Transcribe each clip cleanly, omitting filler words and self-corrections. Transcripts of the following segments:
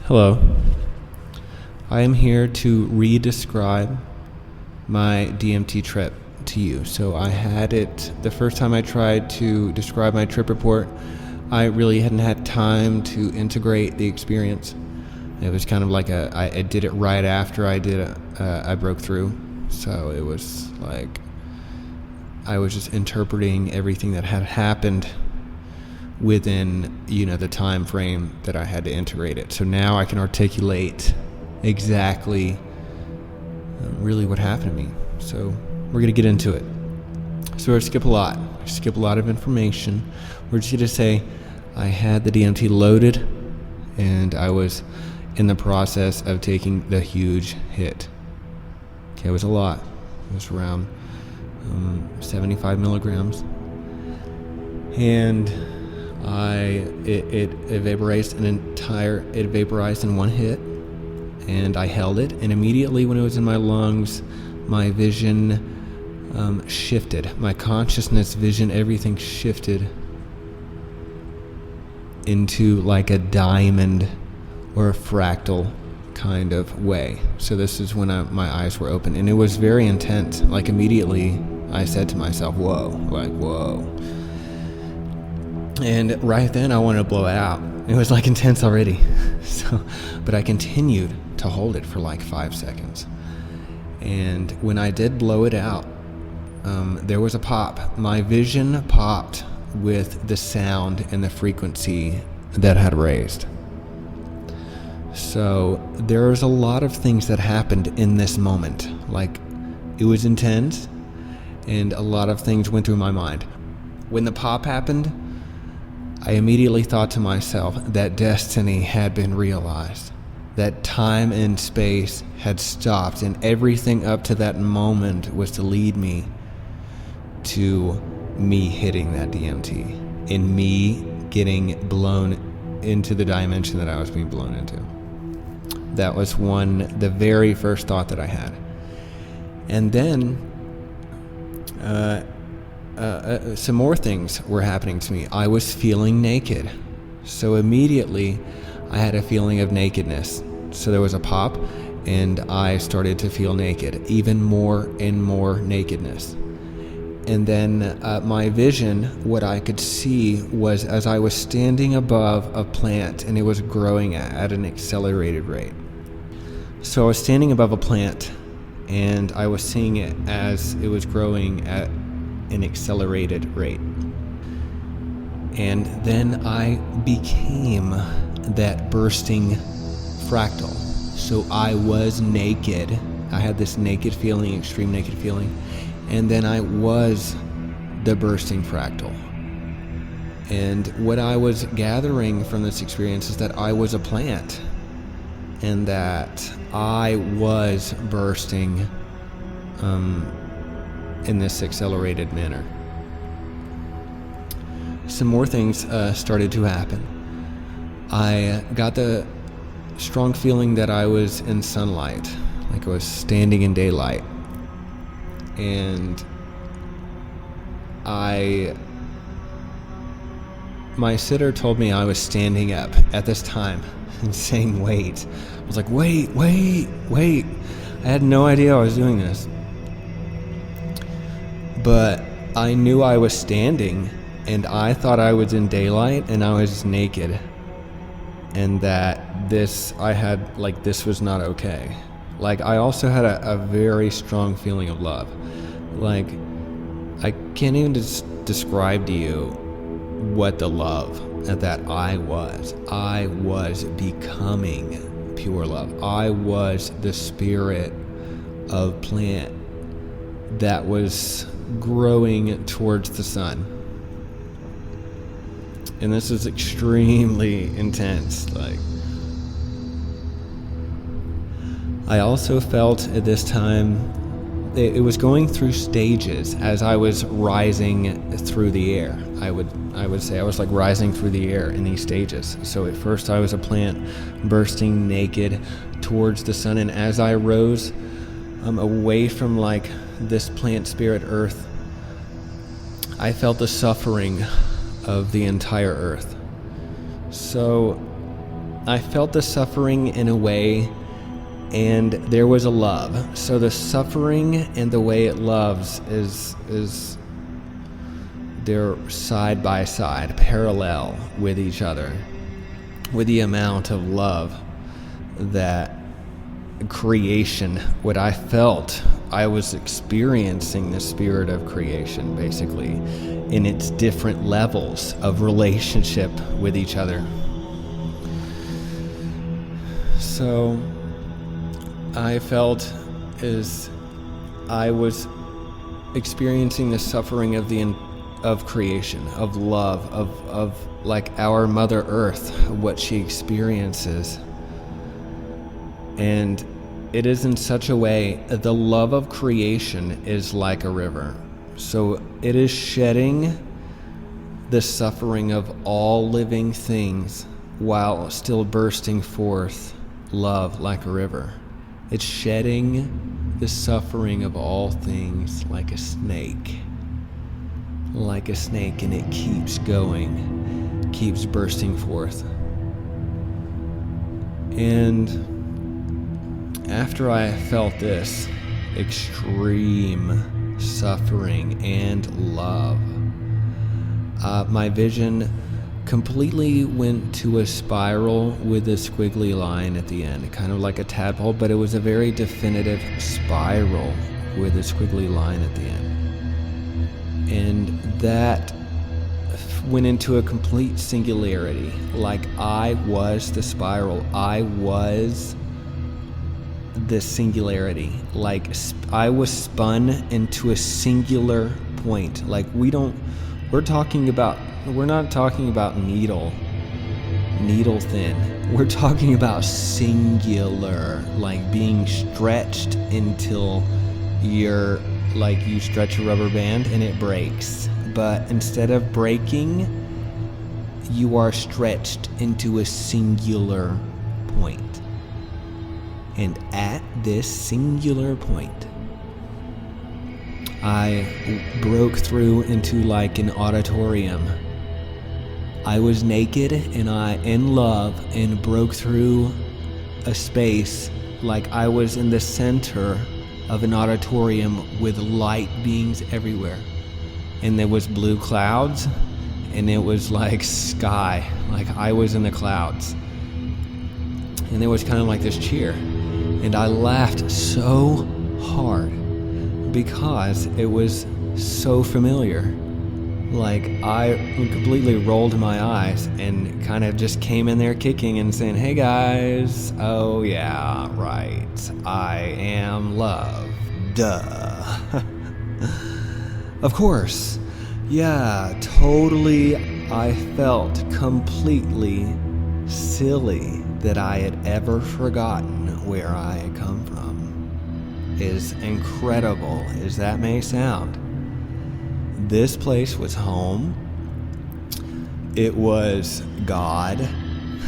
Hello. I am here to re-describe my DMT trip to you. So I had it the first time I tried to describe my trip report. I really hadn't had time to integrate the experience. It was kind of like I did it right after I broke through. So it was like I was just interpreting everything that had happened within, the time frame that I had to integrate it. So now I can articulate exactly really what happened to me. So we're going to get into it. So we're going to skip a lot of information. We're just going to say I had the DMT loaded and I was in the process of taking the huge hit. Okay, it was a lot. It was around 75 milligrams. And it vaporized in one hit, and I held it, and immediately when it was in my lungs, my vision shifted. My consciousness, vision, everything shifted into like a diamond or a fractal kind of way. So this is when my eyes were open, and it was very intense. Like immediately I said to myself, whoa. And right then I wanted to blow it out. It was like intense already. But I continued to hold it for like 5 seconds. And when I did blow it out, there was a pop. My vision popped with the sound and the frequency that had raised. So there was a lot of things that happened in this moment. Like, it was intense, and a lot of things went through my mind. When the pop happened, I immediately thought to myself that destiny had been realized, that time and space had stopped, and everything up to that moment was to lead me to me hitting that DMT and me getting blown into the dimension that I was being blown into. That was the very first thought that I had. And then some more things were happening to me. I was feeling naked. So immediately I had a feeling of nakedness. So there was a pop and I started to feel naked, even more and more nakedness. And then my vision, what I could see was as I was standing above a plant, and it was growing at an accelerated rate. So I was standing above a plant and I was seeing it as it was growing at an accelerated rate. And then I became that bursting fractal. So I was naked. I had this naked feeling, extreme naked feeling. And then I was the bursting fractal. And what I was gathering from this experience is that I was a plant, and that I was bursting in this accelerated manner. Some more things started to happen. I got the strong feeling that I was in sunlight, like I was standing in daylight. And my sitter told me I was standing up at this time and saying, wait. I was like, wait. I had no idea I was doing this. But I knew I was standing, and I thought I was in daylight and I was naked. And that this was not okay. Like, I also had a very strong feeling of love. Like, I can't even describe to you what the love that I was. I was becoming pure love. I was the spirit of plant that was growing towards the sun. And this is extremely intense. Like, I also felt at this time it was going through stages as I was rising through the air. I would say I was like rising through the air in these stages. So at first I was a plant bursting naked towards the sun, and as I rose away from like this plant spirit earth, I felt the suffering of the entire earth. So I felt the suffering in a way, and there was a love. So the suffering and the way it loves is they're side by side, parallel with each other, with the amount of love that creation, what I felt, I was experiencing the spirit of creation, basically, in its different levels of relationship with each other. So I felt as I was experiencing the suffering of creation, of love, of like our Mother Earth, what she experiences. And it is in such a way, the love of creation is like a river. So it is shedding the suffering of all living things while still bursting forth love like a river. It's shedding the suffering of all things like a snake, and it keeps going, keeps bursting forth. And after I felt this extreme suffering and love, my vision completely went to a spiral with a squiggly line at the end, kind of like a tadpole, but it was a very definitive spiral with a squiggly line at the end. And that went into a complete singularity. Like I was the spiral. I was the singularity. Like I was spun into a singular point. Like we're not talking about needle thin. We're talking about singular, like being stretched until you're like you stretch a rubber band and it breaks. But instead of breaking, you are stretched into a singular point. And at this singular point, I broke through into like an auditorium. I was naked and I in love and broke through a space like I was in the center of an auditorium with light beings everywhere. And there was blue clouds and it was like sky, like I was in the clouds. And there was kind of like this cheer. And I laughed so hard because it was so familiar. Like I completely rolled my eyes and kind of just came in there kicking and saying, "Hey guys, oh yeah, right, I am love, duh." Of course, yeah, totally. I felt completely silly that I had ever forgotten where I had come from. As incredible as that may sound, this place was home. It was God.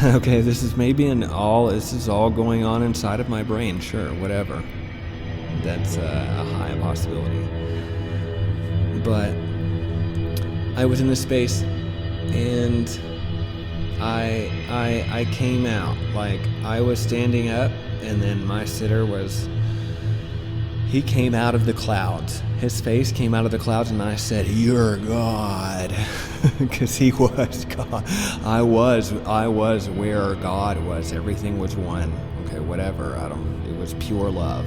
Okay, this is all going on inside of my brain. Sure, whatever. That's a high possibility. But I was in this space and I came out. Like I was standing up and then my sitter he came out of the clouds. His face came out of the clouds and I said, "You're God." Because he was God. I was where God was. Everything was one. Okay, whatever. It was pure love.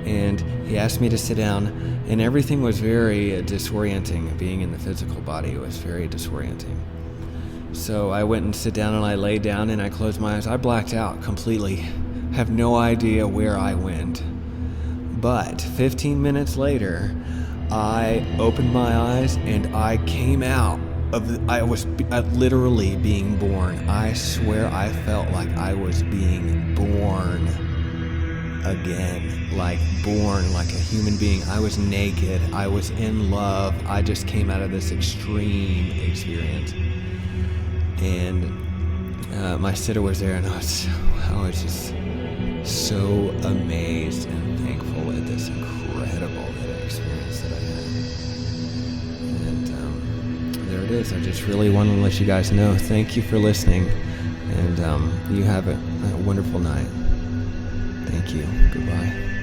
And he asked me to sit down, and everything was very disorienting. Being in the physical body was very disorienting. So I went and sit down and I laid down and I closed my eyes. I blacked out completely. Have no idea where I went. But 15 minutes later, I opened my eyes and I came out I was literally being born. I swear I felt like I was being born again, like born like a human being. I was naked. I was in love. I just came out of this extreme experience. And my sitter was there, and I was just so amazed and thankful at this incredible experience that I had. And there it is. I just really want to let you guys know. Thank you for listening. And you have a wonderful night. Thank you. Goodbye.